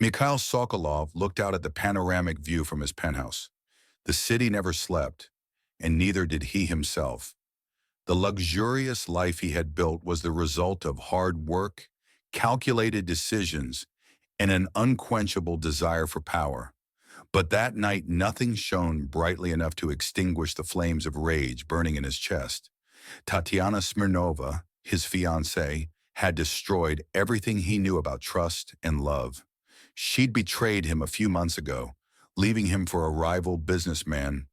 Mikhail Sokolov looked out at the panoramic view from his penthouse. The city never slept, and neither did he himself. The luxurious life he had built was the result of hard work, calculated decisions, and an unquenchable desire for power. But that night nothing shone brightly enough to extinguish the flames of rage burning in his chest. Tatiana Smirnova, his fiancée, had destroyed everything he knew about trust and love. She'd betrayed him a few months ago, leaving him for a rival businessman,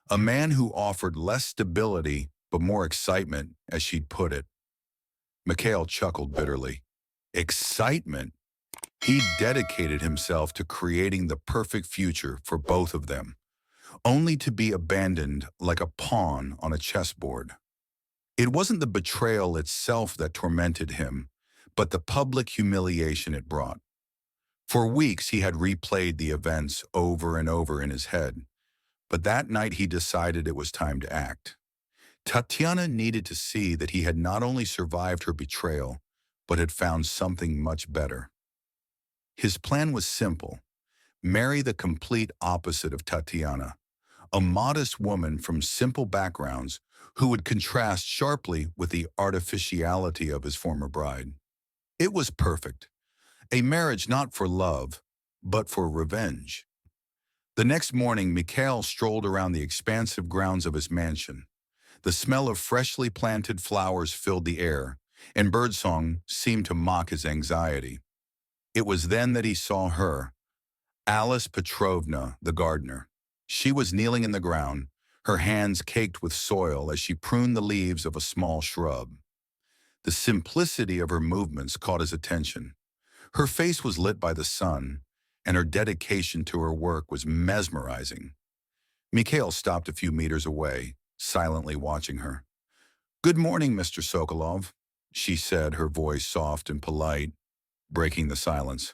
a man who offered less stability but more excitement, as she'd put it. Mikhail chuckled bitterly. Excitement? He dedicated himself to creating the perfect future for both of them, only to be abandoned like a pawn on a chessboard. It wasn't the betrayal itself that tormented him, but the public humiliation it brought. For weeks he had replayed the events over and over in his head, but that night he decided it was time to act. Tatiana needed to see that he had not only survived her betrayal, but had found something much better. His plan was simple: marry the complete opposite of Tatiana, a modest woman from simple backgrounds who would contrast sharply with the artificiality of his former bride. It was perfect, a marriage not for love, but for revenge. The next morning, Mikhail strolled around the expansive grounds of his mansion. The smell of freshly planted flowers filled the air, and birdsong seemed to mock his anxiety. It was then that he saw her, Alice Petrovna, the gardener. She was kneeling in the ground, her hands caked with soil as she pruned the leaves of a small shrub. The simplicity of her movements caught his attention. Her face was lit by the sun, and her dedication to her work was mesmerizing. Mikhail stopped a few meters away, silently watching her. "Good morning, Mr. Sokolov," she said, her voice soft and polite, breaking the silence.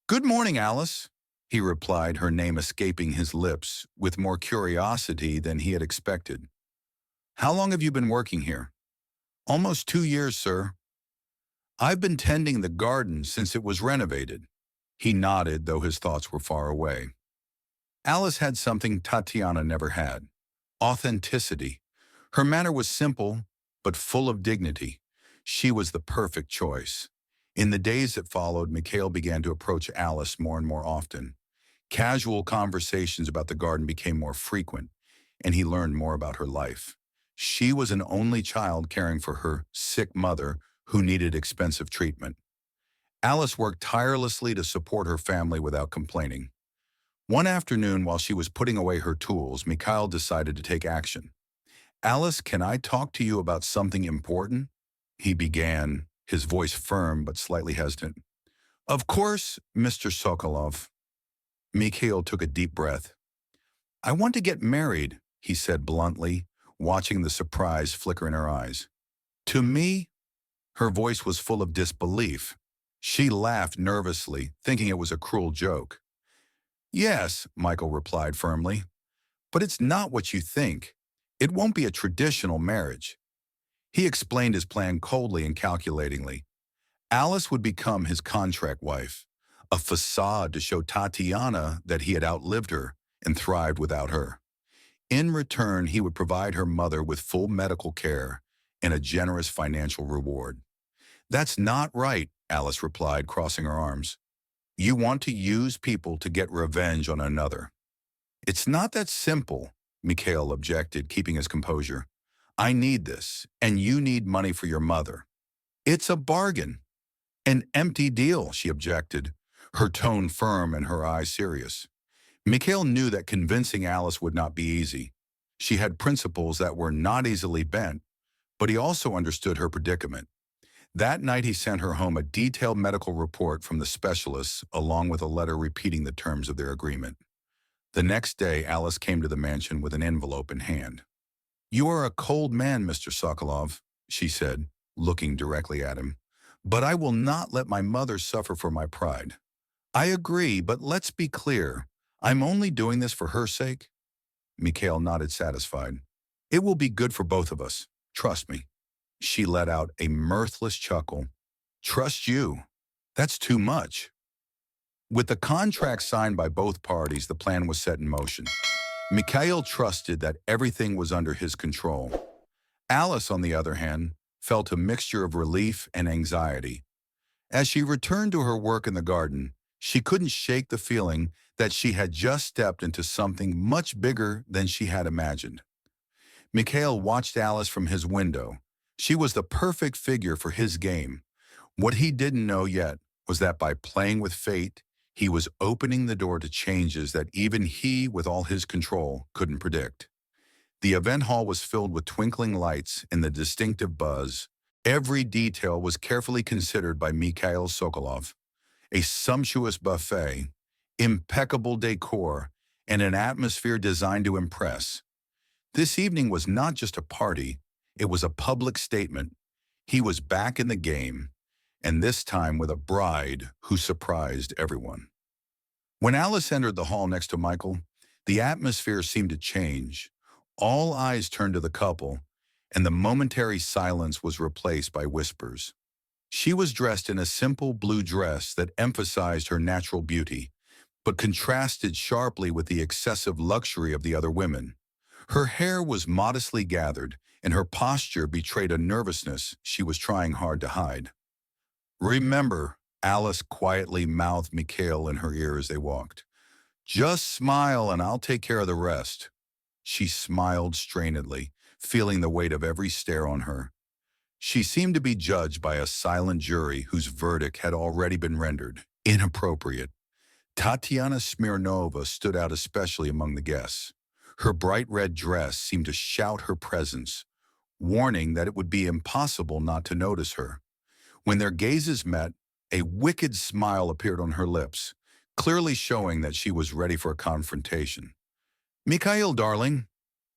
"Good morning, Alice," he replied, her name escaping his lips with more curiosity than he had expected. "How long have you been working here?" "Almost 2 years, sir." "I've been tending the garden since it was renovated." He nodded, though his thoughts were far away. Alice had something Tatiana never had: authenticity. Her manner was simple, but full of dignity. She was the perfect choice. In the days that followed, Mikhail began to approach Alice more and more often. Casual conversations about the garden became more frequent, and he learned more about her life. She was an only child caring for her sick mother who needed expensive treatment. Alice worked tirelessly to support her family without complaining. One afternoon, while she was putting away her tools, Mikhail decided to take action. "Alice, can I talk to you about something important?" he began, his voice firm but slightly hesitant. "Of course, Mr. Sokolov." Mikhail took a deep breath. "I want to get married," he said bluntly, watching the surprise flicker in her eyes. "To me?" Her voice was full of disbelief. She laughed nervously, thinking it was a cruel joke. "Yes," Michael replied firmly, "but it's not what you think. It won't be a traditional marriage." He explained his plan coldly and calculatingly. Alice would become his contract wife, a facade to show Tatiana that he had outlived her and thrived without her. In return, he would provide her mother with full medical care and a generous financial reward. "That's not right," Alice replied, crossing her arms. "You want to use people to get revenge on another." "It's not that simple," Mikhail objected, keeping his composure. "I need this, and you need money for your mother." "It's a bargain." "An empty deal," she objected, her tone firm and her eyes serious. Mikhail knew that convincing Alice would not be easy. She had principles that were not easily bent, but he also understood her predicament. That night he sent her home a detailed medical report from the specialists, along with a letter repeating the terms of their agreement. The next day, Alice came to the mansion with an envelope in hand. "You are a cold man, Mr. Sokolov," she said, looking directly at him. "But I will not let my mother suffer for my pride." "I agree, but let's be clear. I'm only doing this for her sake." Mikhail nodded, satisfied. "It will be good for both of us. Trust me." She let out a mirthless chuckle. "Trust you? That's too much." With the contract signed by both parties, the plan was set in motion. Mikhail trusted that everything was under his control. Alice, on the other hand, felt a mixture of relief and anxiety. As she returned to her work in the garden, she couldn't shake the feeling that she had just stepped into something much bigger than she had imagined. Mikhail watched Alice from his window. She was the perfect figure for his game. What he didn't know yet was that by playing with fate, he was opening the door to changes that even he, with all his control, couldn't predict. The event hall was filled with twinkling lights and the distinctive buzz. Every detail was carefully considered by Mikhail Sokolov. A sumptuous buffet, impeccable decor, and an atmosphere designed to impress. This evening was not just a party, it was a public statement. He was back in the game, and this time with a bride who surprised everyone. When Alice entered the hall next to Michael, the atmosphere seemed to change. All eyes turned to the couple, and the momentary silence was replaced by whispers. She was dressed in a simple blue dress that emphasized her natural beauty, but contrasted sharply with the excessive luxury of the other women. Her hair was modestly gathered, and her posture betrayed a nervousness she was trying hard to hide. "Remember," Alice quietly mouthed Mikhail in her ear as they walked. "Just smile and I'll take care of the rest." She smiled strainedly, feeling the weight of every stare on her. She seemed to be judged by a silent jury whose verdict had already been rendered inappropriate. Tatiana Smirnova stood out especially among the guests. Her bright red dress seemed to shout her presence, warning that it would be impossible not to notice her. When their gazes met, a wicked smile appeared on her lips, clearly showing that she was ready for a confrontation. "Mikhail, darling."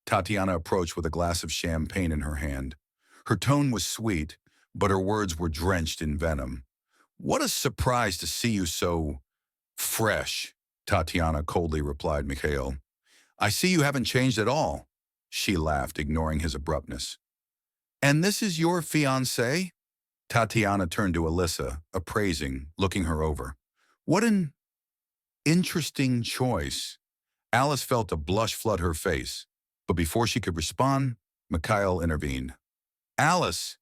Tatiana approached with a glass of champagne in her hand. Her tone was sweet, but her words were drenched in venom. "What a surprise to see you so fresh," Tatiana coldly replied Mikhail. "I see you haven't changed at all." She laughed, ignoring his abruptness. "And this is your fiancé?" Tatiana turned to Alyssa, appraising, looking her over. "What an interesting choice." Alice felt a blush flood her face, but before she could respond, Mikhail intervened. "Alice,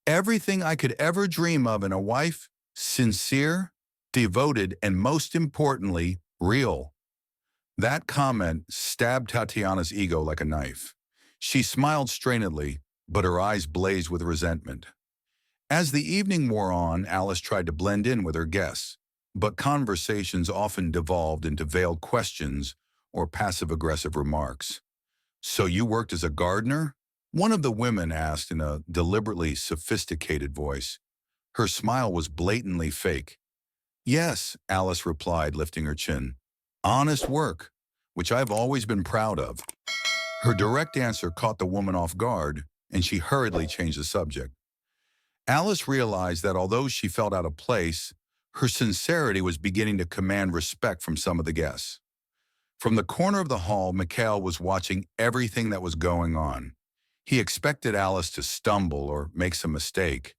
everything I could ever dream of in a wife, sincere, devoted, and most importantly, real." That comment stabbed Tatiana's ego like a knife. She smiled strainedly, but her eyes blazed with resentment. As the evening wore on, Alice tried to blend in with her guests, but conversations often devolved into veiled questions or passive-aggressive remarks. "So you worked as a gardener?" one of the women asked in a deliberately sophisticated voice. Her smile was blatantly fake. "Yes," Alice replied, lifting her chin. "Honest work, which I've always been proud of." Her direct answer caught the woman off guard, and she hurriedly changed the subject. Alice realized that although she felt out of place, her sincerity was beginning to command respect from some of the guests. From the corner of the hall, Mikhail was watching everything that was going on. He expected Alice to stumble or make some mistake,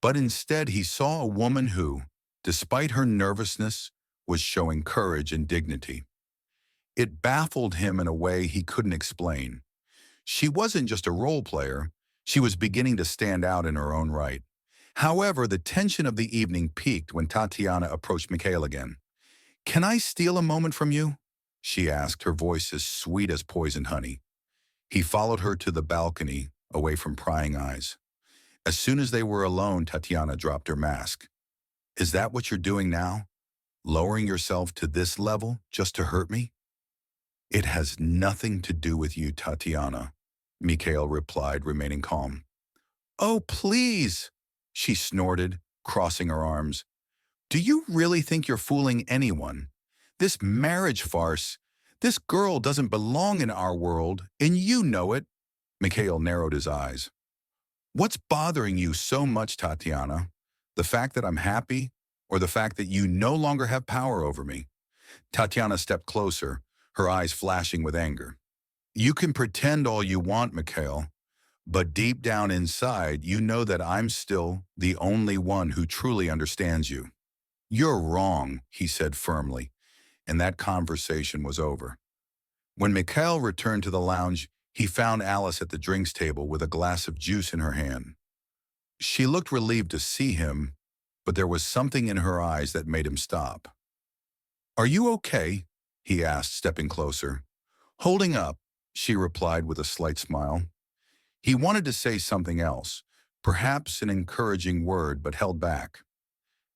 but instead he saw a woman who, despite her nervousness, was showing courage and dignity. It baffled him in a way he couldn't explain. She wasn't just a role player, she was beginning to stand out in her own right. However, the tension of the evening peaked when Tatiana approached Mikhail again. "Can I steal a moment from you?" she asked, her voice as sweet as poisoned honey. He followed her to the balcony, away from prying eyes. As soon as they were alone, Tatiana dropped her mask. "Is that what you're doing now? Lowering yourself to this level just to hurt me?" "It has nothing to do with you, Tatiana," Mikhail replied, remaining calm. "Oh, please," she snorted, crossing her arms. "Do you really think you're fooling anyone? This marriage farce, this girl doesn't belong in our world, and you know it." Mikhail narrowed his eyes. "What's bothering you so much, Tatiana? The fact that I'm happy, or the fact that you no longer have power over me?" Tatiana stepped closer, her eyes flashing with anger. "You can pretend all you want, Mikhail, but deep down inside, you know that I'm still the only one who truly understands you." "You're wrong," he said firmly, and that conversation was over. When Mikhail returned to the lounge, he found Alice at the drinks table with a glass of juice in her hand. She looked relieved to see him, but there was something in her eyes that made him stop. "Are you okay?" he asked, stepping closer. "Holding up," she replied with a slight smile. He wanted to say something else, perhaps an encouraging word, but held back.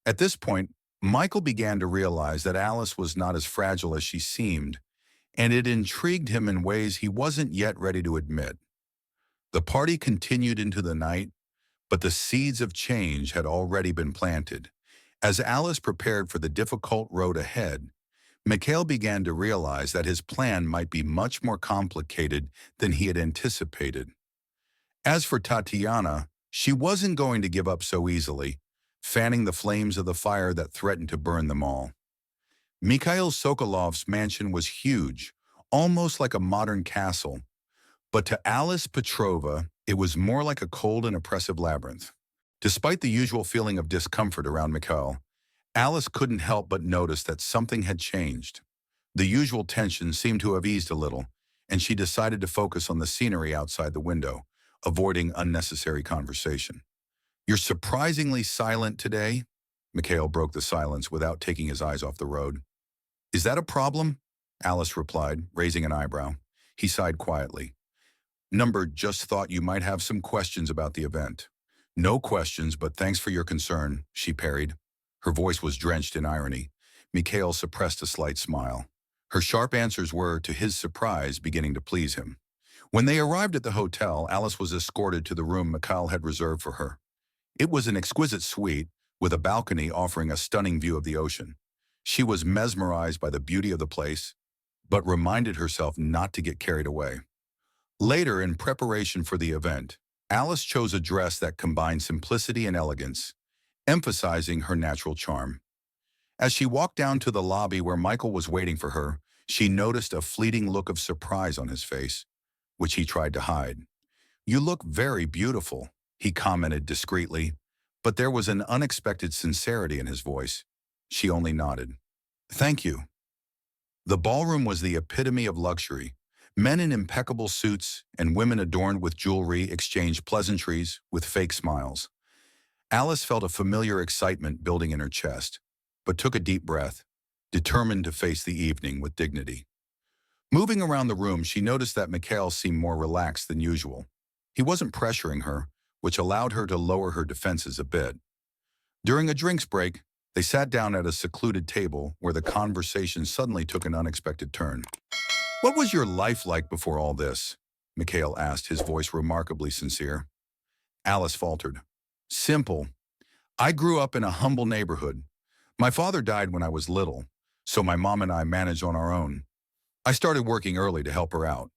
At this point, Michael began to realize that Alice was not as fragile as she seemed, and it intrigued him in ways he wasn't yet ready to admit. The party continued into the night, but the seeds of change had already been planted. As Alice prepared for the difficult road ahead, Mikhail began to realize that his plan might be much more complicated than he had anticipated. As for Tatiana, she wasn't going to give up so easily, fanning the flames of the fire that threatened to burn them all. Mikhail Sokolov's mansion was huge, almost like a modern castle, but to Alice Petrova, it was more like a cold and oppressive labyrinth. Despite the usual feeling of discomfort around Mikhail, Alice couldn't help but notice that something had changed. The usual tension seemed to have eased a little, and she decided to focus on the scenery outside the window, avoiding unnecessary conversation. "You're surprisingly silent today," Mikhail broke the silence without taking his eyes off the road. "Is that a problem?" Alice replied, raising an eyebrow. He sighed quietly. "Number just thought you might have some questions about the event." "No questions, but thanks for your concern," she parried. Her voice was drenched in irony. Mikhail suppressed a slight smile. Her sharp answers were, to his surprise, beginning to please him. When they arrived at the hotel, Alice was escorted to the room Mikhail had reserved for her. It was an exquisite suite, with a balcony offering a stunning view of the ocean. She was mesmerized by the beauty of the place, but reminded herself not to get carried away. Later, in preparation for the event, Alice chose a dress that combined simplicity and elegance, emphasizing her natural charm. As she walked down to the lobby where Michael was waiting for her, she noticed a fleeting look of surprise on his face, which he tried to hide. "You look very beautiful," he commented discreetly, but there was an unexpected sincerity in his voice. She only nodded. "Thank you." The ballroom was the epitome of luxury. Men in impeccable suits and women adorned with jewelry exchanged pleasantries with fake smiles. Alice felt a familiar excitement building in her chest, but took a deep breath, determined to face the evening with dignity. Moving around the room, she noticed that Mikhail seemed more relaxed than usual. He wasn't pressuring her, which allowed her to lower her defenses a bit. During a drinks break, they sat down at a secluded table where the conversation suddenly took an unexpected turn. "What was your life like before all this?" Mikhail asked, his voice remarkably sincere. Alice faltered. "Simple. I grew up in a humble neighborhood. My father died when I was little, so my mom and I managed on our own. I started working early to help her out."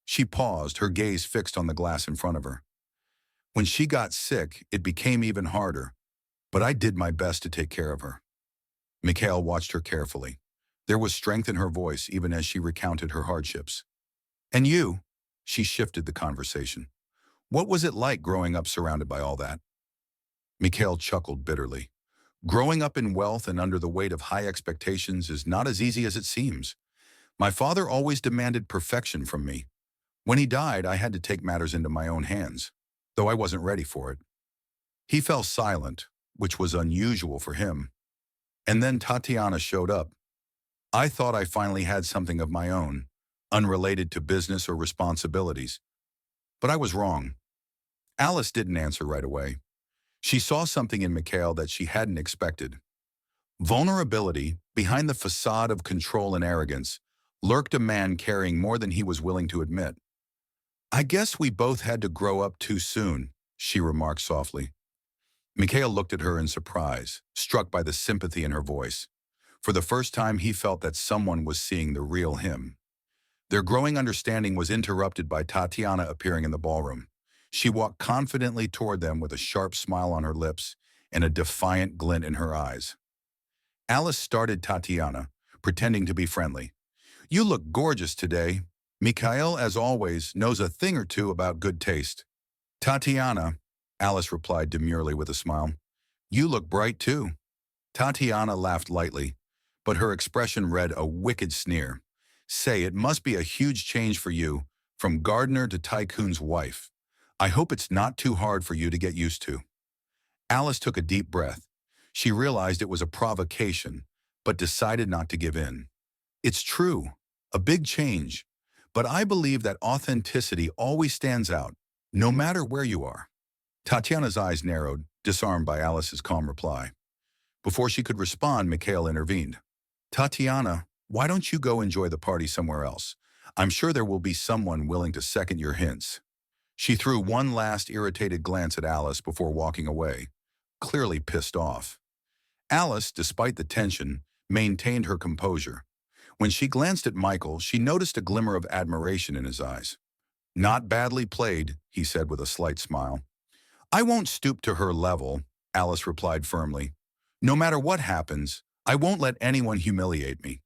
She paused, her gaze fixed on the glass in front of her. "When she got sick, it became even harder, but I did my best to take care of her." Mikhail watched her carefully. There was strength in her voice even as she recounted her hardships. "And you?" She shifted the conversation. "What was it like growing up surrounded by all that?" Mikhail chuckled bitterly. "Growing up in wealth and under the weight of high expectations is not as easy as it seems. My father always demanded perfection from me. When he died, I had to take matters into my own hands, though I wasn't ready for it." He fell silent, which was unusual for him. And then Tatiana showed up. "I thought I finally had something of my own, unrelated to business or responsibilities. But I was wrong." Alice didn't answer right away. She saw something in Mikhail that she hadn't expected. Vulnerability, behind the facade of control and arrogance, lurked a man carrying more than he was willing to admit. "I guess we both had to grow up too soon," she remarked softly. Mikhail looked at her in surprise, struck by the sympathy in her voice. For the first time, he felt that someone was seeing the real him. Their growing understanding was interrupted by Tatiana appearing in the ballroom. She walked confidently toward them with a sharp smile on her lips and a defiant glint in her eyes. Alice started Tatiana, pretending to be friendly. "You look gorgeous today. Mikhail, as always, knows a thing or two about good taste." "Tatiana," Alice replied demurely with a smile, "you look bright too." Tatiana laughed lightly, but her expression read a wicked sneer. Say, it must be a huge change for you, from gardener to tycoon's wife. I hope it's not too hard for you to get used to. Alice took a deep breath. She realized it was a provocation, but decided not to give in. It's true, a big change, but I believe that authenticity always stands out, no matter where you are. Tatiana's eyes narrowed, disarmed by Alice's calm reply. Before she could respond, Mikhail intervened. Tatiana, why don't you go enjoy the party somewhere else? I'm sure there will be someone willing to second your hints. She threw one last irritated glance at Alice before walking away, clearly pissed off. Alice, despite the tension, maintained her composure. When she glanced at Michael, she noticed a glimmer of admiration in his eyes. Not badly played, he said with a slight smile. I won't stoop to her level, Alice replied firmly. No matter what happens, I won't let anyone humiliate me.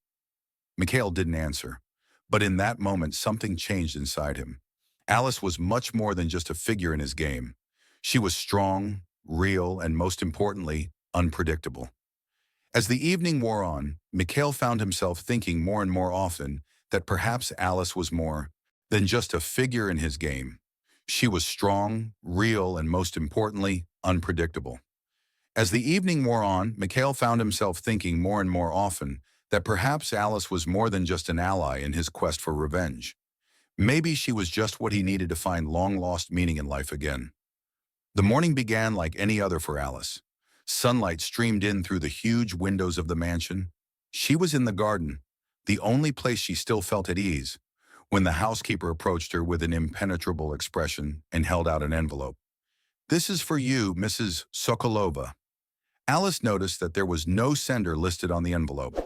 Mikhail didn't answer, but in that moment something changed inside him. Alice was much more than just a figure in his game. She was strong, real, and most importantly, unpredictable. As the evening wore on, Mikhail found himself thinking more and more often that perhaps Alice was more than just a figure in his game. She was strong, real, and most importantly, unpredictable. As the evening wore on, Mikhail found himself thinking more and more often that perhaps Alice was more than just an ally in his quest for revenge. Maybe she was just what he needed to find long-lost meaning in life again. The morning began like any other for Alice. Sunlight streamed in through the huge windows of the mansion. She was in the garden, the only place she still felt at ease, when the housekeeper approached her with an impenetrable expression and held out an envelope. This is for you, Mrs. Sokolova. Alice noticed that there was no sender listed on the envelope.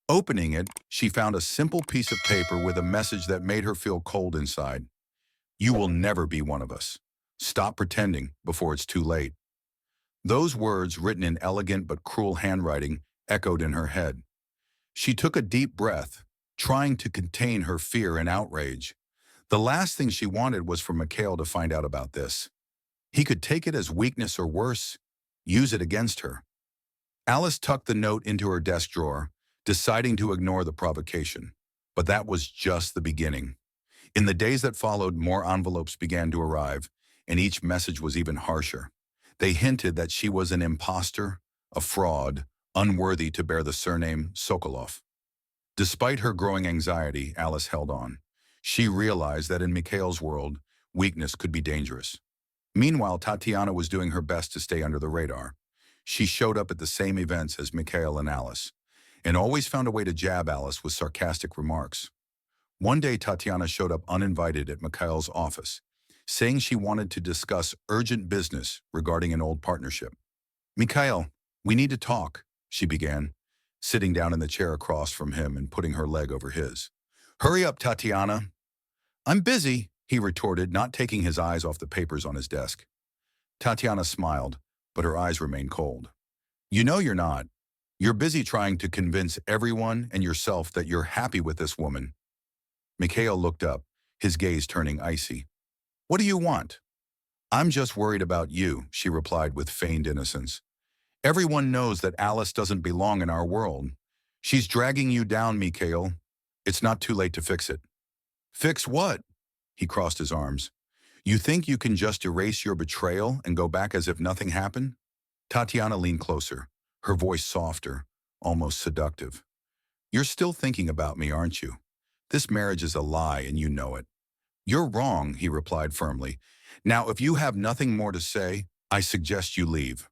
Opening it, she found a simple piece of paper with a message that made her feel cold inside. You will never be one of us. Stop pretending before it's too late. Those words, written in elegant but cruel handwriting, echoed in her head. She took a deep breath, trying to contain her fear and outrage. The last thing she wanted was for Mikhail to find out about this. He could take it as weakness or worse, use it against her. Alice tucked the note into her desk drawer, deciding to ignore the provocation. But that was just the beginning. In the days that followed, more envelopes began to arrive, and each message was even harsher. They hinted that she was an imposter, a fraud, unworthy to bear the surname Sokolov. Despite her growing anxiety, Alice held on. She realized that in Mikhail's world, weakness could be dangerous. Meanwhile, Tatiana was doing her best to stay under the radar. She showed up at the same events as Mikhail and Alice, and always found a way to jab Alice with sarcastic remarks. One day, Tatiana showed up uninvited at Mikhail's office, saying she wanted to discuss urgent business regarding an old partnership. Mikhail, we need to talk, she began, sitting down in the chair across from him and putting her leg over his. Hurry up, Tatiana. I'm busy, he retorted, not taking his eyes off the papers on his desk. Tatiana smiled, but her eyes remained cold. You know you're not. You're busy trying to convince everyone and yourself that you're happy with this woman. Mikhail looked up, his gaze turning icy. What do you want? I'm just worried about you, she replied with feigned innocence. Everyone knows that Alice doesn't belong in our world. She's dragging you down, Mikhail. It's not too late to fix it. Fix what? He crossed his arms. You think you can just erase your betrayal and go back as if nothing happened? Tatiana leaned closer, her voice softer, almost seductive. You're still thinking about me, aren't you? This marriage is a lie and you know it. You're wrong, he replied firmly. Now, if you have nothing more to say, I suggest you leave.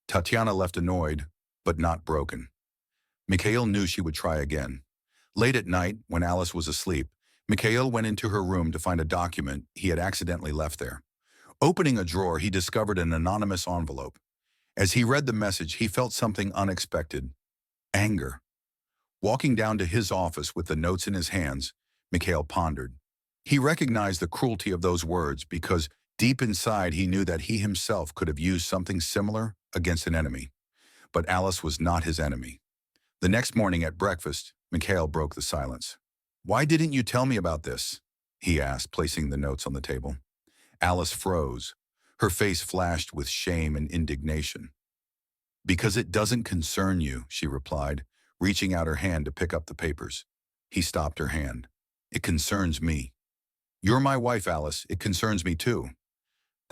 Tatiana left annoyed, but not broken. Mikhail knew she would try again. Late at night, when Alice was asleep, Mikhail went into her room to find a document he had accidentally left there. Opening a drawer, he discovered an anonymous envelope. As he read the message, he felt something unexpected. Anger. Walking down to his office with the notes in his hands, Mikhail pondered. He recognized the cruelty of those words because deep inside he knew that he himself could have used something similar against an enemy. But Alice was not his enemy. The next morning at breakfast, Mikhail broke the silence. Why didn't you tell me about this? He asked, placing the notes on the table. Alice froze. Her face flashed with shame and indignation. Because it doesn't concern you, she replied, reaching out her hand to pick up the papers. He stopped her hand. It concerns me. You're my wife, Alice. It concerns me too.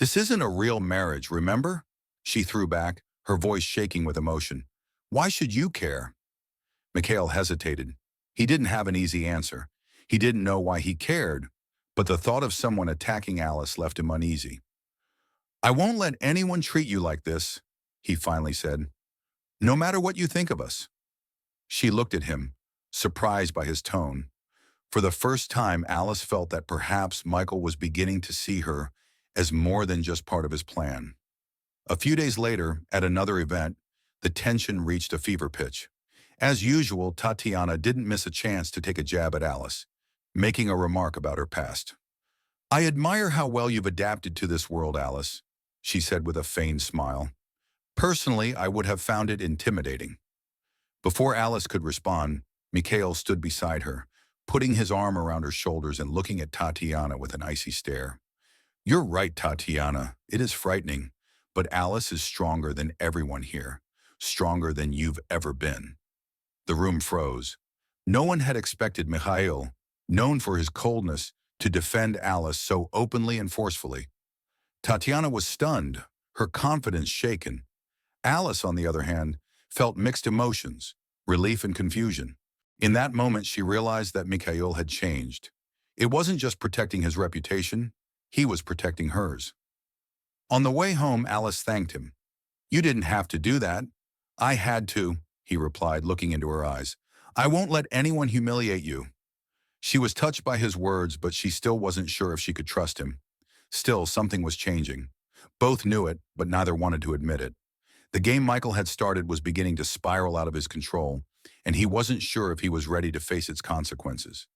This isn't a real marriage, remember? She threw back, her voice shaking with emotion. Why should you care? Mikhail hesitated. He didn't have an easy answer. He didn't know why he cared, but the thought of someone attacking Alice left him uneasy. I won't let anyone treat you like this, he finally said. No matter what you think of us. She looked at him, surprised by his tone. For the first time, Alice felt that perhaps Michael was beginning to see her as more than just part of his plan. A few days later, at another event, the tension reached a fever pitch. As usual, Tatiana didn't miss a chance to take a jab at Alice, making a remark about her past. I admire how well you've adapted to this world, Alice, she said with a feigned smile. Personally, I would have found it intimidating. Before Alice could respond, Mikhail stood beside her, putting his arm around her shoulders and looking at Tatiana with an icy stare. You're right, Tatiana. It is frightening, but Alice is stronger than everyone here, stronger than you've ever been. The room froze. No one had expected Mikhail, known for his coldness, to defend Alice so openly and forcefully. Tatiana was stunned, her confidence shaken. Alice, on the other hand, felt mixed emotions, relief and confusion. In that moment, she realized that Mikhail had changed. It wasn't just protecting his reputation, he was protecting hers. On the way home, Alice thanked him. You didn't have to do that. I had to, he replied, looking into her eyes. I won't let anyone humiliate you. She was touched by his words, but she still wasn't sure if she could trust him. Still, something was changing. Both knew it, but neither wanted to admit it. The game Michael had started was beginning to spiral out of his control, and he wasn't sure if he was ready to face its consequences.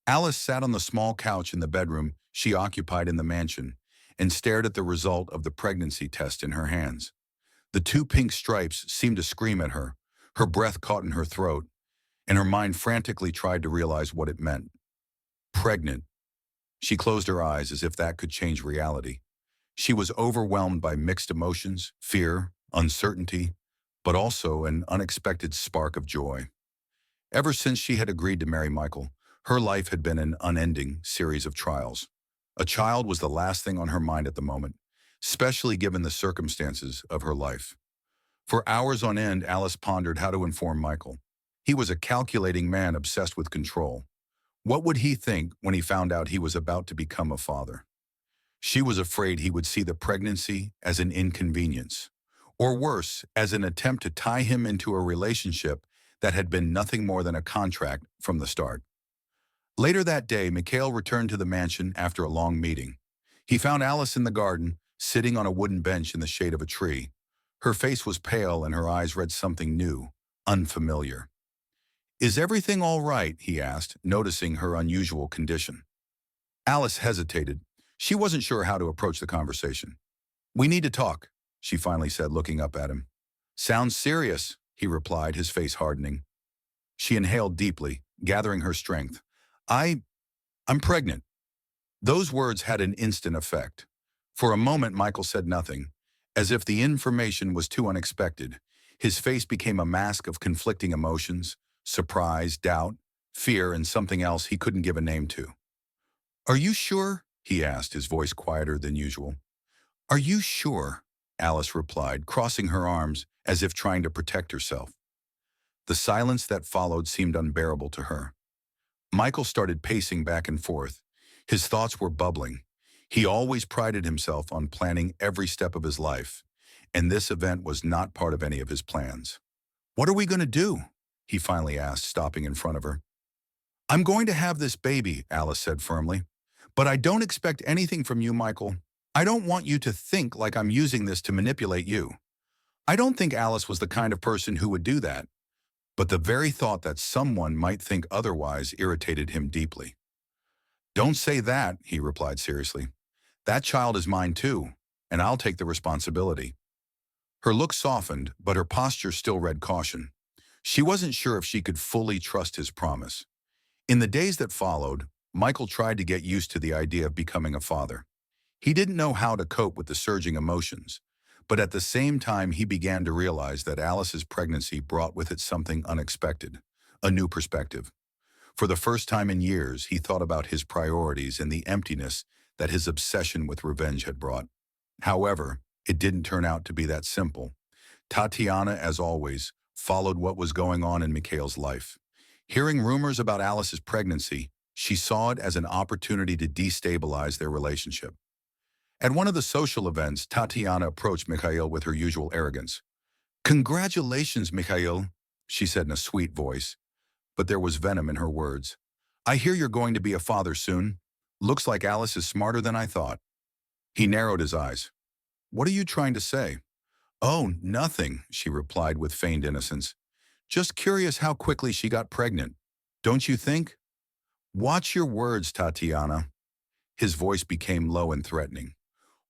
Alice sat on the small couch in the bedroom she occupied in the mansion and stared at the result of the pregnancy test in her hands. The two pink stripes seemed to scream at her, her breath caught in her throat, and her mind frantically tried to realize what it meant. Pregnant. She closed her eyes as if that could change reality. She was overwhelmed by mixed emotions, fear, uncertainty, but also an unexpected spark of joy. Ever since she had agreed to marry Michael, her life had been an unending series of trials. A child was the last thing on her mind at the moment, especially given the circumstances of her life. For hours on end, Alice pondered how to inform Michael. He was a calculating man obsessed with control. What would he think when he found out he was about to become a father? She was afraid he would see the pregnancy as an inconvenience, or worse, as an attempt to tie him into a relationship that had been nothing more than a contract from the start. Later that day, Mikhail returned to the mansion after a long meeting. He found Alice in the garden, sitting on a wooden bench in the shade of a tree. Her face was pale and her eyes read something new, unfamiliar. Is everything all right? He asked, noticing her unusual condition. Alice hesitated. She wasn't sure how to approach the conversation. We need to talk, she finally said, looking up at him. Sounds serious, he replied, his face hardening. She inhaled deeply, gathering her strength. I'm pregnant. Those words had an instant effect. For a moment, Michael said nothing, as if the information was too unexpected. His face became a mask of conflicting emotions, surprise, doubt, fear, and something else he couldn't give a name to. Are you sure? He asked, his voice quieter than usual. Are you sure? Alice replied, crossing her arms as if trying to protect herself. The silence that followed seemed unbearable to her. Michael started pacing back and forth. His thoughts were bubbling. He always prided himself on planning every step of his life, and this event was not part of any of his plans. What are we going to do? He finally asked, stopping in front of her. I'm going to have this baby, Alice said firmly. But I don't expect anything from you, Michael. I don't want you to think like I'm using this to manipulate you. I don't think Alice was the kind of person who would do that. But the very thought that someone might think otherwise irritated him deeply. Don't say that, he replied seriously. That child is mine too, and I'll take the responsibility. Her look softened, but her posture still read caution. She wasn't sure if she could fully trust his promise. In the days that followed, Michael tried to get used to the idea of becoming a father. He didn't know how to cope with the surging emotions, But at the same time, he began to realize that Alice's pregnancy brought with it something unexpected, a new perspective. For the first time in years, he thought about his priorities and the emptiness that his obsession with revenge had brought. However, it didn't turn out to be that simple. Tatiana, as always, followed what was going on in Mikhail's life. Hearing rumors about Alice's pregnancy, she saw it as an opportunity to destabilize their relationship. At one of the social events, Tatiana approached Mikhail with her usual arrogance. "Congratulations, Mikhail," she said in a sweet voice, but there was venom in her words. "I hear you're going to be a father soon. Looks like Alice is smarter than I thought." He narrowed his eyes. "What are you trying to say?" "Oh, nothing," she replied with feigned innocence. "Just curious how quickly she got pregnant. Don't you think?" "Watch your words, Tatiana." His voice became low and threatening.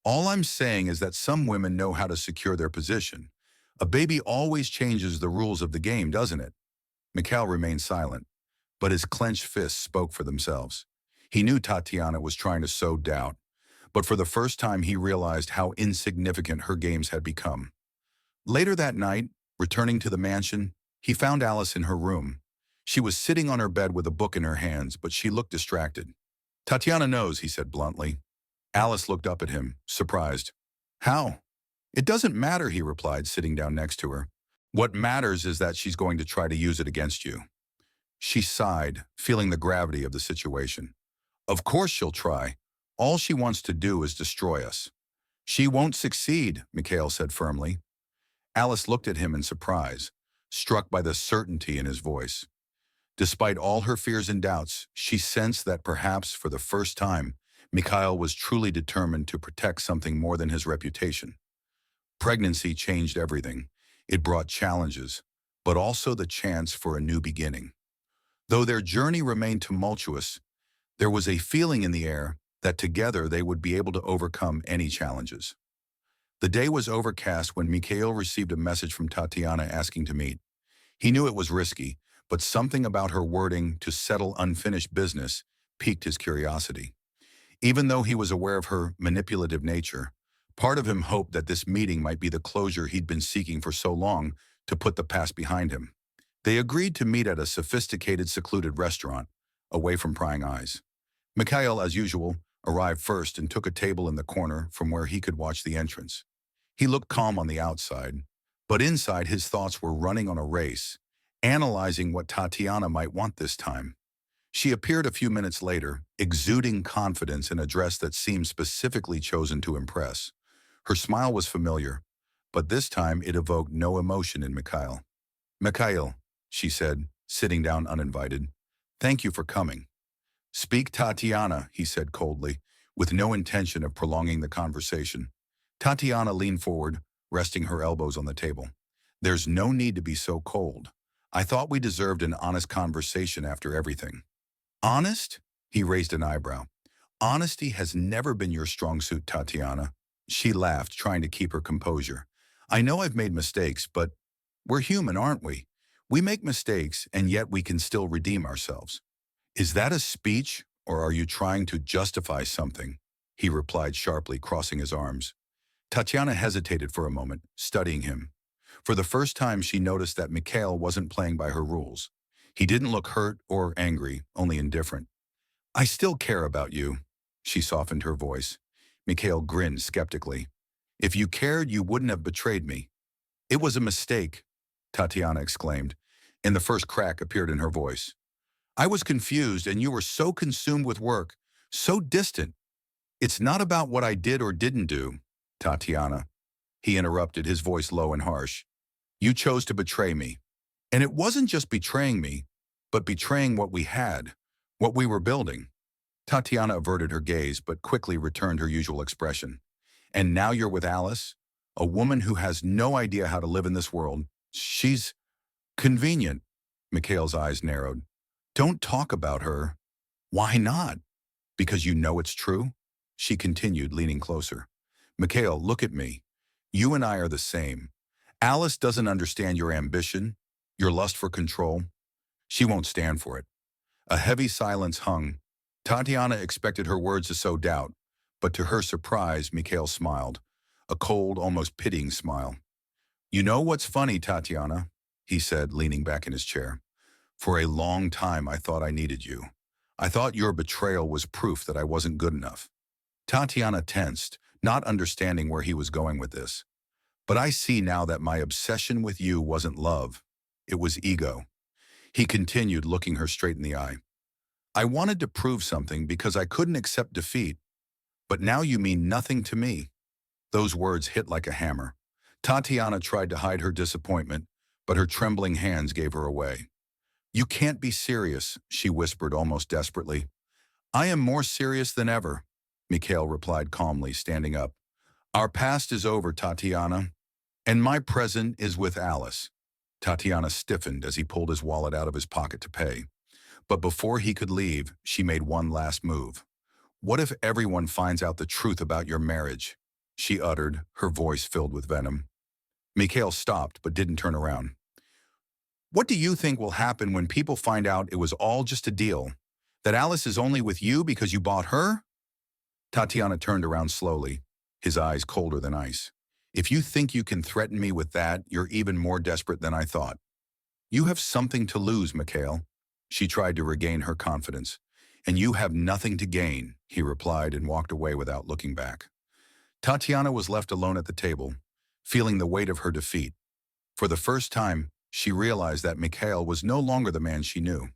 "All I'm saying is that some women know how to secure their position. A baby always changes the rules of the game, doesn't it?" Mikhail remained silent, but his clenched fists spoke for themselves. He knew Tatiana was trying to sow doubt, but for the first time he realized how insignificant her games had become. Later that night, returning to the mansion, he found Alice in her room. She was sitting on her bed with a book in her hands, but she looked distracted. "Tatiana knows," he said bluntly. Alice looked up at him, surprised. "How?" "It doesn't matter," he replied, sitting down next to her. "What matters is that she's going to try to use it against you." She sighed, feeling the gravity of the situation. "Of course she'll try. All she wants to do is destroy us." "She won't succeed," Mikhail said firmly. Alice looked at him in surprise, struck by the certainty in his voice. Despite all her fears and doubts, she sensed that perhaps for the first time, Mikhail was truly determined to protect something more than his reputation. Pregnancy changed everything. It brought challenges, but also the chance for a new beginning. Though their journey remained tumultuous, there was a feeling in the air that together they would be able to overcome any challenges. The day was overcast when Mikhail received a message from Tatiana asking to meet. He knew it was risky, but something about her wording to settle unfinished business piqued his curiosity. Even though he was aware of her manipulative nature, part of him hoped that this meeting might be the closure he'd been seeking for so long to put the past behind him. They agreed to meet at a sophisticated, secluded restaurant, away from prying eyes. Mikhail, as usual, arrived first and took a table in the corner from where he could watch the entrance. He looked calm on the outside, but inside his thoughts were running on a race, analyzing what Tatiana might want this time. She appeared a few minutes later, exuding confidence in a dress that seemed specifically chosen to impress. Her smile was familiar, but this time it evoked no emotion in Mikhail. "Mikhail," she said, sitting down uninvited, "thank you for coming." "Speak, Tatiana," he said coldly, with no intention of prolonging the conversation. Tatiana leaned forward, resting her elbows on the table. "There's no need to be so cold. I thought we deserved an honest conversation after everything." "Honest?" He raised an eyebrow. "Honesty has never been your strong suit, Tatiana." She laughed, trying to keep her composure. "I know I've made mistakes, but we're human, aren't we? We make mistakes, and yet we can still redeem ourselves." "Is that a speech, or are you trying to justify something?" He replied sharply, crossing his arms. Tatiana hesitated for a moment, studying him. For the first time, she noticed that Mikhail wasn't playing by her rules. He didn't look hurt or angry, only indifferent. "I still care about you." She softened her voice. Mikhail grinned skeptically. "If you cared, you wouldn't have betrayed me." "It was a mistake," Tatiana exclaimed, and the first crack appeared in her voice. "I was confused, and you were so consumed with work, so distant." "It's not about what I did or didn't do, Tatiana," he interrupted, his voice low and harsh. "You chose to betray me. And it wasn't just betraying me, but betraying what we had, what we were building." Tatiana averted her gaze, but quickly returned her usual expression. "And now you're with Alice, a woman who has no idea how to live in this world. She's convenient." Mikhail's eyes narrowed. "Don't talk about her." "Why not?" "Because you know it's true?" She continued, leaning closer. "Mikhail, look at me. You and I are the same. Alice doesn't understand your ambition, your lust for control. She won't stand for it." A heavy silence hung. Tatiana expected her words to sow doubt, but to her surprise, Mikhail smiled. a cold, almost pitying smile. "You know what's funny, Tatiana?" he said, leaning back in his chair. "For a long time I thought I needed you. I thought your betrayal was proof that I wasn't good enough." Tatiana tensed, not understanding where he was going with this. "But I see now that my obsession with you wasn't love. It was ego." He continued, looking her straight in the eye. "I wanted to prove something because I couldn't accept defeat. But now you mean nothing to me." Those words hit like a hammer. Tatiana tried to hide her disappointment, but her trembling hands gave her away. "You can't be serious," she whispered almost desperately. "I am more serious than ever," Mikhail replied calmly, standing up. "Our past is over, Tatiana, and my present is with Alice." Tatiana stiffened as he pulled his wallet out of his pocket to pay. But before he could leave, she made one last move. "What if everyone finds out the truth about your marriage?" she uttered, her voice filled with venom. Mikhail stopped but didn't turn around. "What do you think will happen when people find out it was all just a deal? That Alice is only with you because you bought her?" Tatiana turned around slowly, his eyes colder than ice. "If you think you can threaten me with that, you're even more desperate than I thought." "You have something to lose, Mikhail." She tried to regain her confidence. "And you have nothing to gain," he replied and walked away without looking back. Tatiana was left alone at the table, feeling the weight of her defeat. For the first time, she realized that Mikhail was no longer the man she knew.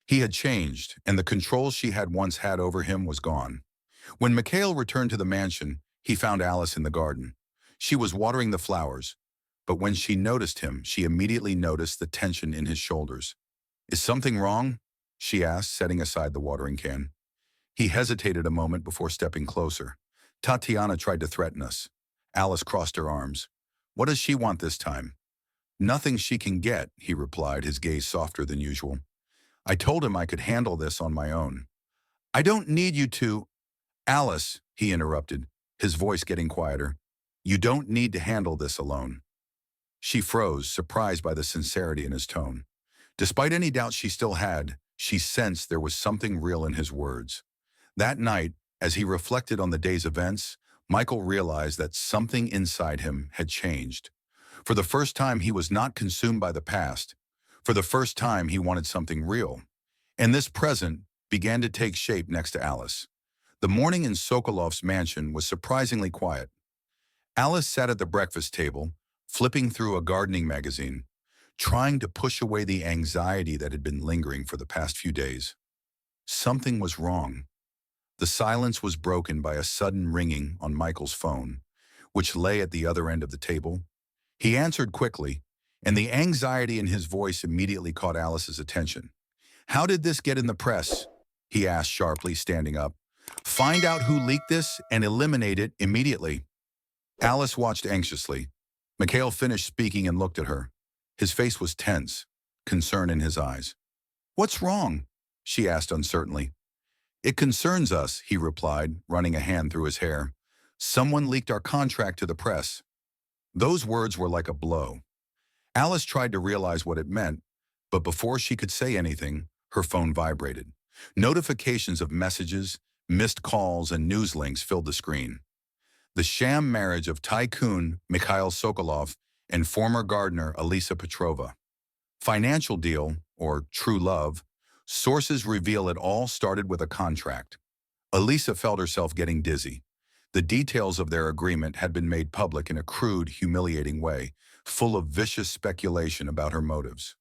He had changed, and the control she had once had over him was gone. When Mikhail returned to the mansion, he found Alice in the garden. She was watering the flowers, but when she noticed him, she immediately noticed the tension in his shoulders. "Is something wrong?" she asked, setting aside the watering can. He hesitated a moment before stepping closer. "Tatiana tried to threaten us." Alice crossed her arms. "What does she want this time?" "Nothing she can get," he replied, his gaze softer than usual. "I told him I could handle this on my own." "I don't need you to—" "Alice," he interrupted, his voice getting quieter. "You don't need to handle this alone." She froze, surprised by the sincerity in his tone. Despite any doubts she still had, she sensed there was something real in his words. That night, as he reflected on the day's events, Michael realized that something inside him had changed. For the first time, he was not consumed by the past. For the first time, he wanted something real. And this present began to take shape next to Alice. The morning in Sokolov's mansion was surprisingly quiet. Alice sat at the breakfast table, flipping through a gardening magazine, trying to push away the anxiety that had been lingering for the past few days. Something was wrong. The silence was broken by a sudden ringing on Michael's phone, which lay at the other end of the table. He answered quickly, and the anxiety in his voice immediately caught Alice's attention. "How did this get in the press?" he asked sharply, standing up. "Find out who leaked this and eliminate it immediately." Alice watched anxiously. Mikhail finished speaking and looked at her. His face was tense, concern in his eyes. "What's wrong?" she asked uncertainly. "It concerns us," he replied, running a hand through his hair. "Someone leaked our contract to the press." Those words were like a blow. Alice tried to realize what it meant, but before she could say anything, her phone vibrated. Notifications of messages, missed calls, and news links filled the screen. The sham marriage of tycoon Mikhail Sokolov and former gardener Elisa Petrova. Financial deal, or true love, sources reveal it all started with a contract. Elisa felt herself getting dizzy. The details of their agreement had been made public in a crude, humiliating way, full of vicious speculation about her motives.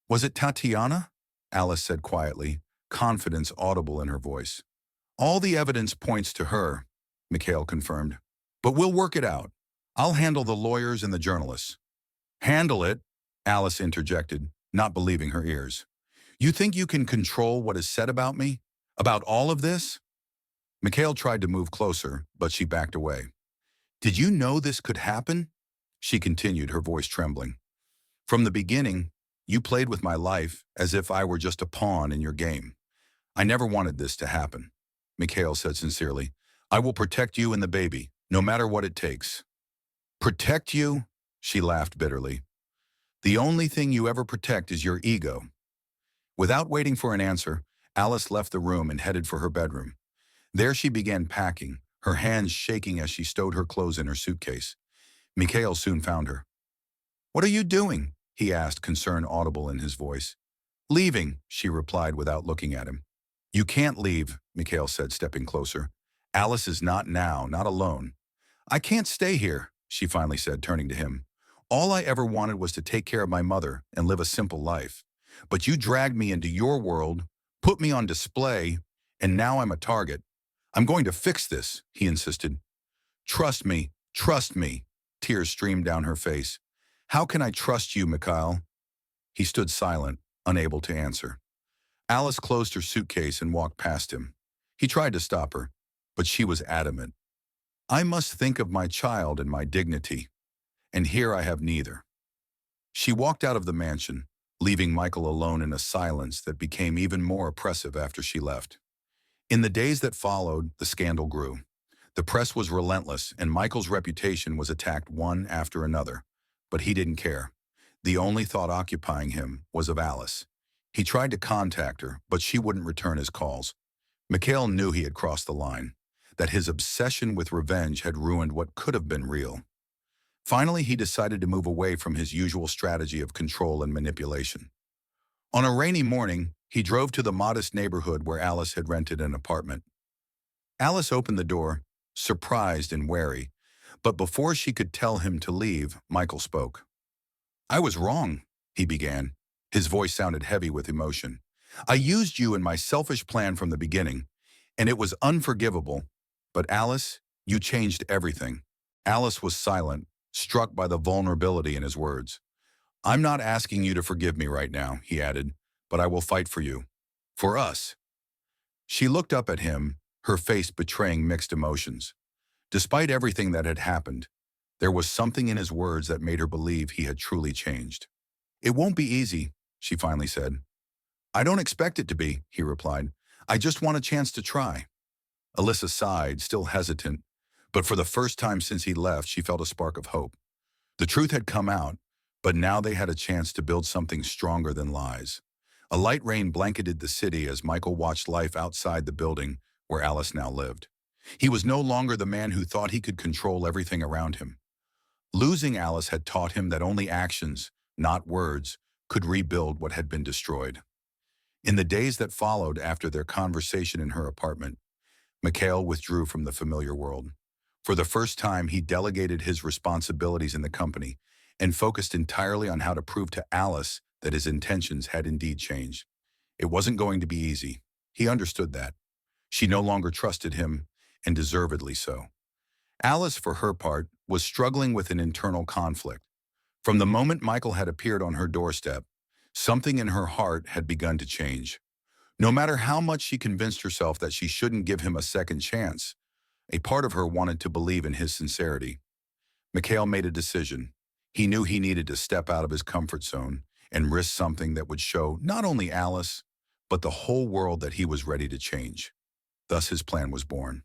"Was it Tatiana?" Alice said quietly, confidence audible in her voice. "All the evidence points to her," Mikhail confirmed. "But we'll work it out. I'll handle the lawyers and the journalists." "Handle it?" Alice interjected, not believing her ears. "You think you can control what is said about me? About all of this?" Mikhail tried to move closer, but she backed away. "Did you know this could happen?" she continued, her voice trembling. "From the beginning, you played with my life as if I were just a pawn in your game. I never wanted this to happen," Mikhail said sincerely. "I will protect you and the baby, no matter what it takes." "Protect you?" she laughed bitterly. "The only thing you ever protect is your ego." Without waiting for an answer, Alice left the room and headed for her bedroom. There she began packing, her hands shaking as she stowed her clothes in her suitcase. Mikhail soon found her. "What are you doing?" he asked, concern audible in his voice. "Leaving," she replied without looking at him. "You can't leave," Mikhail said, stepping closer. "Alice is not alone." "I can't stay here," she finally said, turning to him. "All I ever wanted was to take care of my mother and live a simple life. But you dragged me into your world, put me on display, and now I'm a target. I'm going to fix this," he insisted. "Trust me, trust me." Tears streamed down her face. "How can I trust you, Mikhail?" He stood silent, unable to answer. Alice closed her suitcase and walked past him. He tried to stop her, but she was adamant. "I must think of my child and my dignity, and here I have neither." She walked out of the mansion, leaving Michael alone in a silence that became even more oppressive after she left. In the days that followed, the scandal grew. The press was relentless, and Michael's reputation was attacked one after another. But he didn't care. The only thought occupying him was of Alice. He tried to contact her, but she wouldn't return his calls. Mikhail knew he had crossed the line, that his obsession with revenge had ruined what could have been real. Finally, he decided to move away from his usual strategy of control and manipulation. On a rainy morning, he drove to the modest neighborhood where Alice had rented an apartment. Alice opened the door, surprised and wary, but before she could tell him to leave, Michael spoke. "I was wrong," he began. His voice sounded heavy with emotion. "I used you in my selfish plan from the beginning, and it was unforgivable. But Alice, you changed everything." Alice was silent, struck by the vulnerability in his words. "I'm not asking you to forgive me right now," he added, "but I will fight for you. For us." She looked up at him, her face betraying mixed emotions. Despite everything that had happened, there was something in his words that made her believe he had truly changed. "It won't be easy," she finally said. "I don't expect it to be," he replied. "I just want a chance to try." Alyssa sighed, still hesitant, but for the first time since he left, she felt a spark of hope. The truth had come out, but now they had a chance to build something stronger than lies. A light rain blanketed the city as Michael watched life outside the building where Alice now lived. He was no longer the man who thought he could control everything around him. Losing Alice had taught him that only actions, not words, could rebuild what had been destroyed. In the days that followed after their conversation in her apartment, Mikhail withdrew from the familiar world. For the first time, he delegated his responsibilities in the company and focused entirely on how to prove to Alice that his intentions had indeed changed. It wasn't going to be easy. He understood that. She no longer trusted him, and deservedly so. Alice, for her part, was struggling with an internal conflict. From the moment Michael had appeared on her doorstep, something in her heart had begun to change. No matter how much she convinced herself that she shouldn't give him a second chance, a part of her wanted to believe in his sincerity. Mikhail made a decision. He knew he needed to step out of his comfort zone and risk something that would show not only Alice, but the whole world that he was ready to change. Thus his plan was born.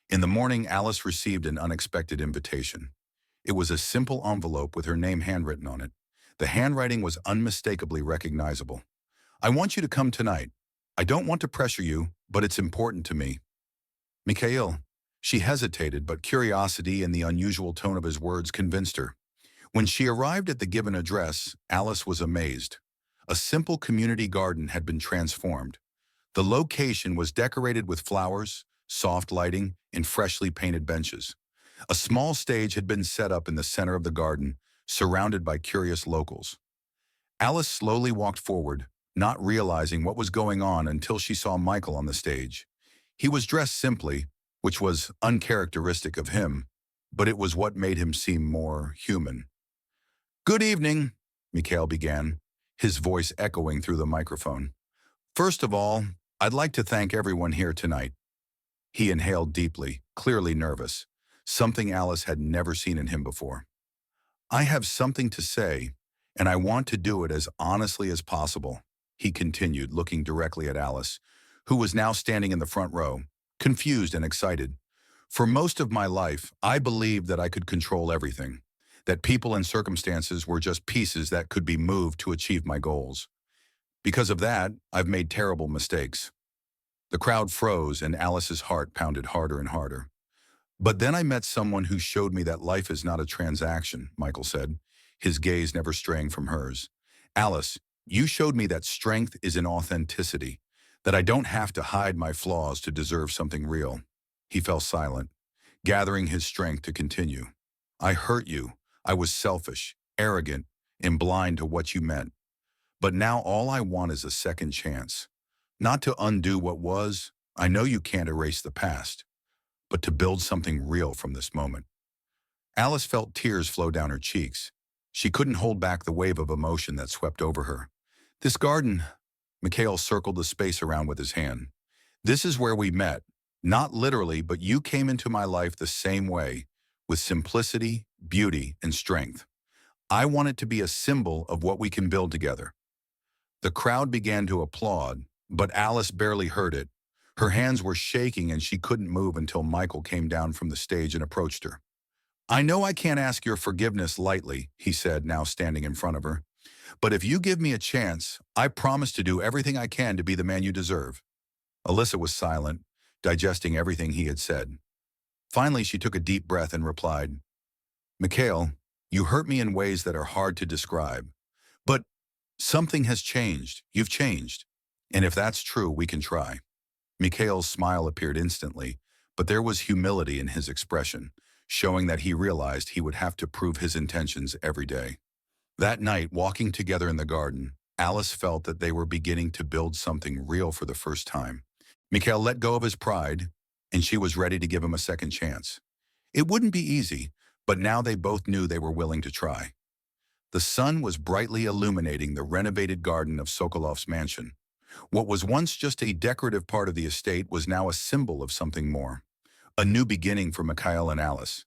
In the morning, Alice received an unexpected invitation. It was a simple envelope with her name handwritten on it. The handwriting was unmistakably recognizable. "I want you to come tonight. I don't want to pressure you, but it's important to me. Mikhail." She hesitated, but curiosity and the unusual tone of his words convinced her. When she arrived at the given address, Alice was amazed. A simple community garden had been transformed. The location was decorated with flowers, soft lighting, and freshly painted benches. A small stage had been set up in the center of the garden, surrounded by curious locals. Alice slowly walked forward, not realizing what was going on until she saw Michael on the stage. He was dressed simply, which was uncharacteristic of him, but it was what made him seem more human. "Good evening," Mikhail began, his voice echoing through the microphone. "First of all, I'd like to thank everyone here tonight." He inhaled deeply, clearly nervous, something Alice had never seen in him before. "I have something to say, and I want to do it as honestly as possible," he continued, looking directly at Alice, who was now standing in the front row, confused and excited. "For most of my life, I believed that I could control everything, that people and circumstances were just pieces that could be moved to achieve my goals. Because of that, I've made terrible mistakes." The crowd froze and Alice's heart pounded harder and harder. But then I met someone who showed me that life is not a transaction, Michael said, his gaze never straying from hers. Alice, you showed me that strength is in authenticity, that I don't have to hide my flaws to deserve something real. He fell silent, gathering his strength to continue. I hurt you. I was selfish, arrogant, and blind to what you meant. But now all I want is a second chance. Not to undo what was. I know you can't erase the past, but to build something real from this moment. Alice felt tears flow down her cheeks. She couldn't hold back the wave of emotion that swept over her. This garden, Mikhail circled the space around with his hand. This is where we met. Not literally, but you came into my life the same way, with simplicity, beauty, and strength. I want it to be a symbol of what we can build together. The crowd began to applaud, but Alice barely heard it. Her hands were shaking and she couldn't move until Michael came down from the stage and approached her. I know I can't ask your forgiveness lightly, he said, now standing in front of her. But if you give me a chance, I promise to do everything I can to be the man you deserve. Alyssa was silent, digesting everything he had said. Finally, she took a deep breath and replied, Mikhail, you hurt me in ways that are hard to describe. But something has changed. You've changed. And if that's true, we can try. Mikhail's smile appeared instantly, but there was humility in his expression, showing that he realized he would have to prove his intentions every day. That night, walking together in the garden, Alice felt that they were beginning to build something real for the first time. Mikhail let go of his pride, and she was ready to give him a second chance. It wouldn't be easy, but now they both knew they were willing to try. The sun was brightly illuminating the renovated garden of Sokolov's mansion. What was once just a decorative part of the estate was now a symbol of something more. A new beginning for Mikhail and Alice.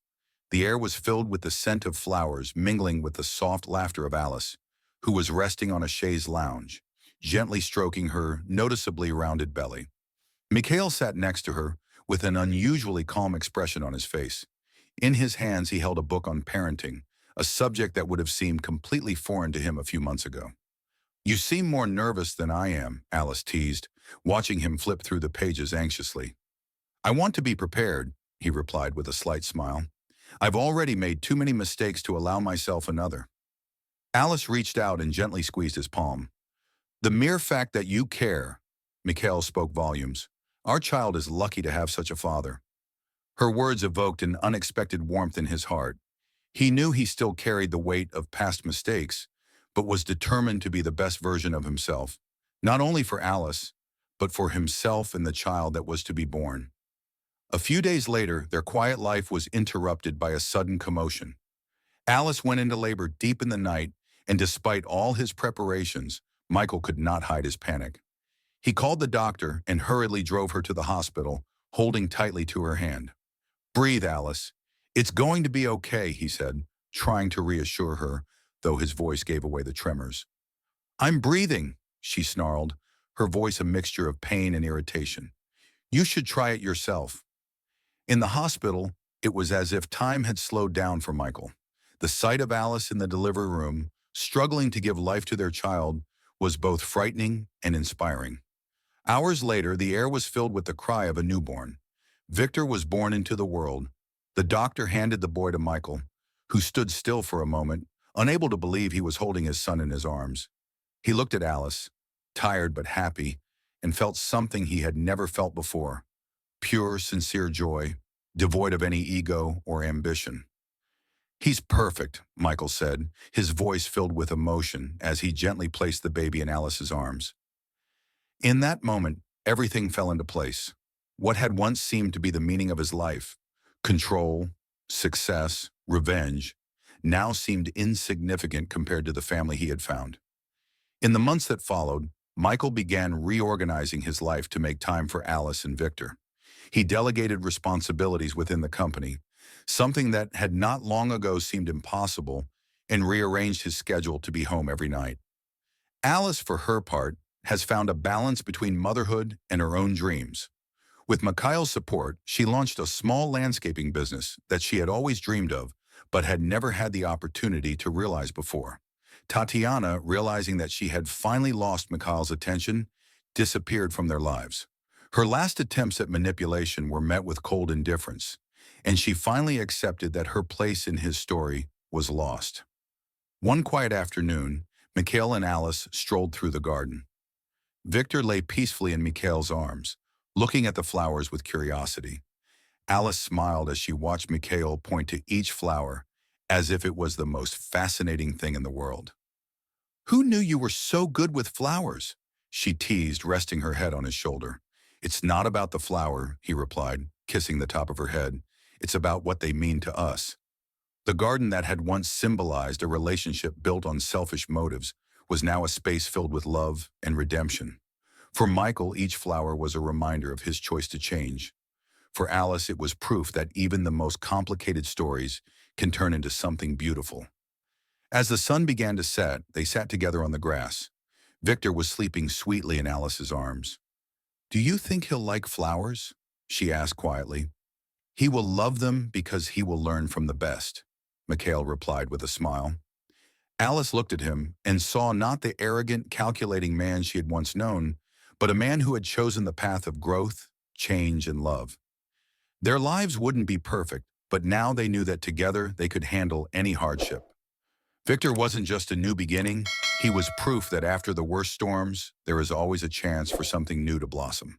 The air was filled with the scent of flowers mingling with the soft laughter of Alice, who was resting on a chaise lounge, gently stroking her noticeably rounded belly. Mikhail sat next to her with an unusually calm expression on his face. In his hands he held a book on parenting, a subject that would have seemed completely foreign to him a few months ago. You seem more nervous than I am, Alice teased, watching him flip through the pages anxiously. I want to be prepared, he replied with a slight smile. I've already made too many mistakes to allow myself another. Alice reached out and gently squeezed his palm. The mere fact that you care, Mikhail spoke volumes. Our child is lucky to have such a father. Her words evoked an unexpected warmth in his heart. He knew he still carried the weight of past mistakes, but was determined to be the best version of himself, not only for Alice, but for himself and the child that was to be born. A few days later, their quiet life was interrupted by a sudden commotion. Alice went into labor deep in the night, and despite all his preparations, Michael could not hide his panic. He called the doctor and hurriedly drove her to the hospital, holding tightly to her hand. Breathe, Alice. It's going to be okay, he said, trying to reassure her, though his voice gave away the tremors. I'm breathing, she snarled, her voice a mixture of pain and irritation. You should try it yourself. In the hospital, it was as if time had slowed down for Michael. The sight of Alice in the delivery room, struggling to give life to their child, was both frightening and inspiring. Hours later, the air was filled with the cry of a newborn. Victor was born into the world. The doctor handed the boy to Michael, who stood still for a moment, unable to believe he was holding his son in his arms. He looked at Alice, tired but happy, and felt something he had never felt before. Pure, sincere joy, devoid of any ego or ambition. He's perfect, Michael said, his voice filled with emotion as he gently placed the baby in Alice's arms. In that moment, everything fell into place. What had once seemed to be the meaning of his life, control, success, revenge, now seemed insignificant compared to the family he had found. In the months that followed, Michael began reorganizing his life to make time for Alice and Victor. He delegated responsibilities within the company, something that had not long ago seemed impossible, and rearranged his schedule to be home every night. Alice, for her part, has found a balance between motherhood and her own dreams. With Mikhail's support, she launched a small landscaping business that she had always dreamed of, but had never had the opportunity to realize before. Tatiana, realizing that she had finally lost Mikhail's attention, disappeared from their lives. Her last attempts at manipulation were met with cold indifference. and she finally accepted that her place in his story was lost. One quiet afternoon, Mikhail and Alice strolled through the garden. Victor lay peacefully in Mikhail's arms, looking at the flowers with curiosity. Alice smiled as she watched Mikhail point to each flower, as if it was the most fascinating thing in the world. "Who knew you were so good with flowers?" she teased, resting her head on his shoulder. "It's not about the flower," he replied, kissing the top of her head. "It's about what they mean to us." The garden that had once symbolized a relationship built on selfish motives was now a space filled with love and redemption. For Michael, each flower was a reminder of his choice to change. For Alice, it was proof that even the most complicated stories can turn into something beautiful. As the sun began to set, they sat together on the grass. Victor was sleeping sweetly in Alice's arms. "Do you think he'll like flowers?" she asked quietly. "He will love them because he will learn from the best," Mikhail replied with a smile. Alice looked at him and saw not the arrogant, calculating man she had once known, but a man who had chosen the path of growth, change, and love. Their lives wouldn't be perfect, but now they knew that together they could handle any hardship. Victor wasn't just a new beginning, he was proof that after the worst storms, there is always a chance for something new to blossom.